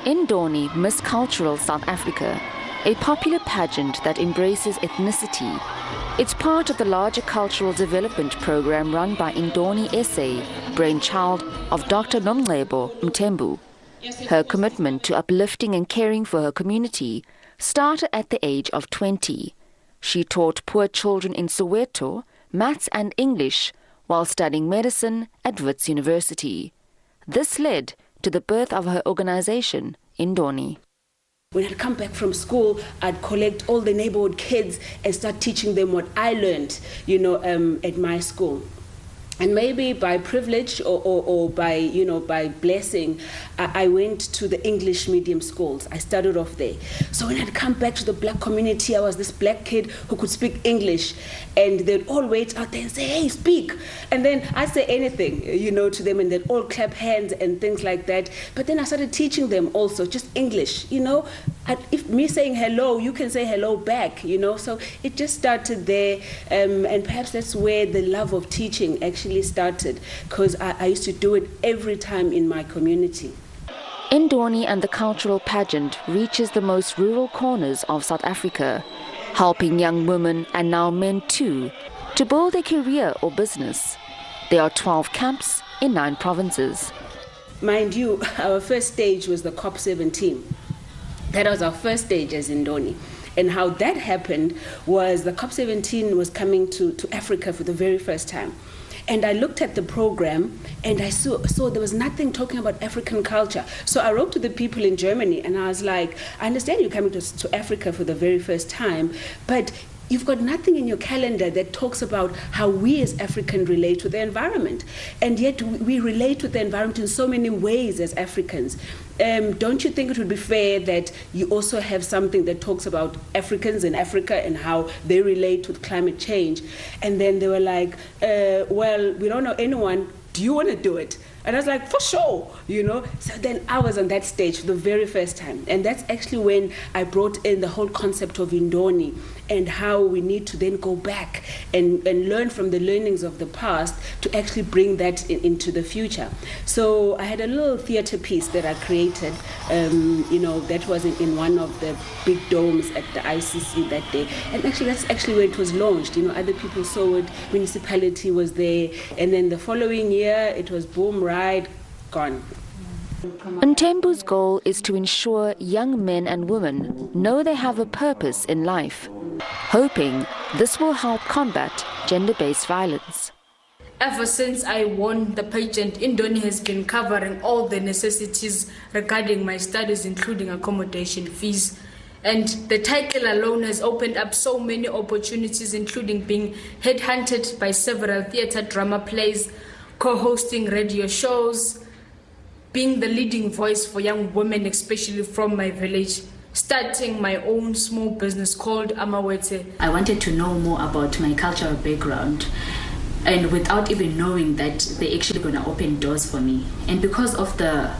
Indoni, Miss Cultural South Africa, a popular pageant that embraces ethnicity. It's part of the larger cultural development program run by Indoni SA, brainchild of Dr. Nomcebo Mthembu. Her commitment to uplifting and caring for her community started at the age of 20. She taught poor children in Soweto maths and English while studying medicine at Wits University. This led to the birth of her organization, Indoni. When I'd come back from school, I'd collect all the neighborhood kids and start teaching them what I learned, at my school. And maybe by privilege or by, by blessing, I went to the English medium schools. I started off there. So when I'd come back to the black community, I was this black kid who could speak English. And they'd all wait out there and say, hey, speak. And then I'd say anything, to them, and they'd all clap hands and things like that. But then I started teaching them also just English, If me saying hello, you can say hello back, So it just started there. And perhaps that's where the love of teaching actually started, because I used to do it every time in my community. Indoni and the cultural pageant reaches the most rural corners of South Africa, helping young women and now men too to build a career or business. There are 12 camps in 9 provinces. Mind you, our first stage was the COP17. That was our first stage as Indoni. And how that happened was the COP17 was coming to Africa for the very first time. And I looked at the program and I saw there was nothing talking about African culture. So I wrote to the people in Germany and I was like, I understand you're coming to Africa for the very first time, but you've got nothing in your calendar that talks about how we as Africans relate to the environment. And yet we relate to the environment in so many ways as Africans. Don't you think it would be fair that you also have something that talks about Africans in Africa and how they relate with climate change? And then they were like, well, we don't know anyone. Do you want to do it? And I was like, for sure, So then I was on that stage for the very first time. And that's actually when I brought in the whole concept of Indoni and how we need to then go back and learn from the learnings of the past to actually bring that into the future. So I had a little theater piece that I created, that was in one of the big domes at the ICC that day. And actually, that's actually where it was launched. Other people saw it, municipality was there. And then the following year, it was boom, right, gone. Mthembu's goal is to ensure young men and women know they have a purpose in life, hoping this will help combat gender-based violence. Ever since I won the pageant, Indoni has been covering all the necessities regarding my studies, including accommodation fees. And the title alone has opened up so many opportunities, including being headhunted by several theatre drama plays, co-hosting radio shows, being the leading voice for young women, especially from my village, starting my own small business called Amawete. I wanted to know more about my cultural background, and without even knowing that they're actually going to open doors for me. And because of the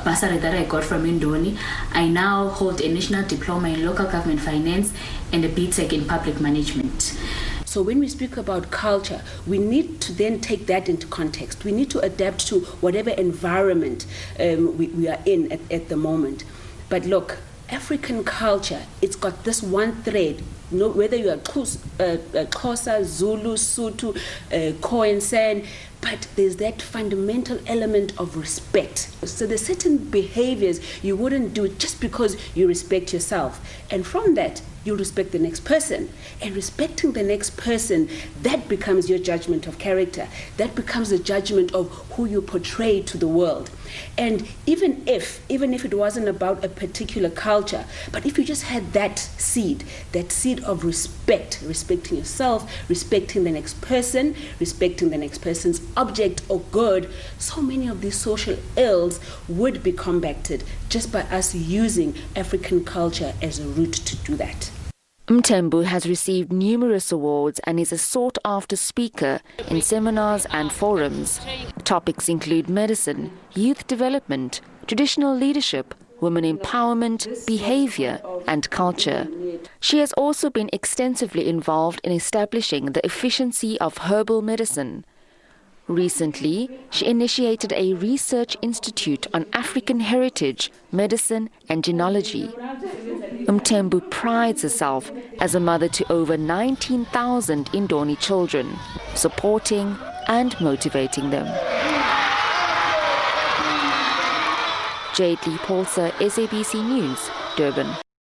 bursary that I got from Indoni, I now hold a national diploma in local government finance and a BTech in public management. So when we speak about culture, we need to then take that into context. We need to adapt to whatever environment we are in at the moment. But look, African culture, it's got this one thread. Whether you are Xhosa, Zulu, Sotho, Khoi, San, but there's that fundamental element of respect. So there's certain behaviors you wouldn't do just because you respect yourself. And from that, you respect the next person. And respecting the next person, that becomes your judgment of character. That becomes a judgment of who you portray to the world. And even if it wasn't about a particular culture, but if you just had that seed of respect, respecting yourself, respecting the next person, respecting the next person's object or good, so many of these social ills would be combated just by us using African culture as a route to do that. Mthembu has received numerous awards and is a sought-after speaker in seminars and forums. Topics include medicine, youth development, traditional leadership, women empowerment, behavior, and culture. She has also been extensively involved in establishing the efficiency of herbal medicine. Recently, she initiated a research institute on African heritage, medicine and genealogy. Mthembu prides herself as a mother to over 19,000 Indoni children, supporting and motivating them. Jayed-Leigh Paulse, SABC News, Durban.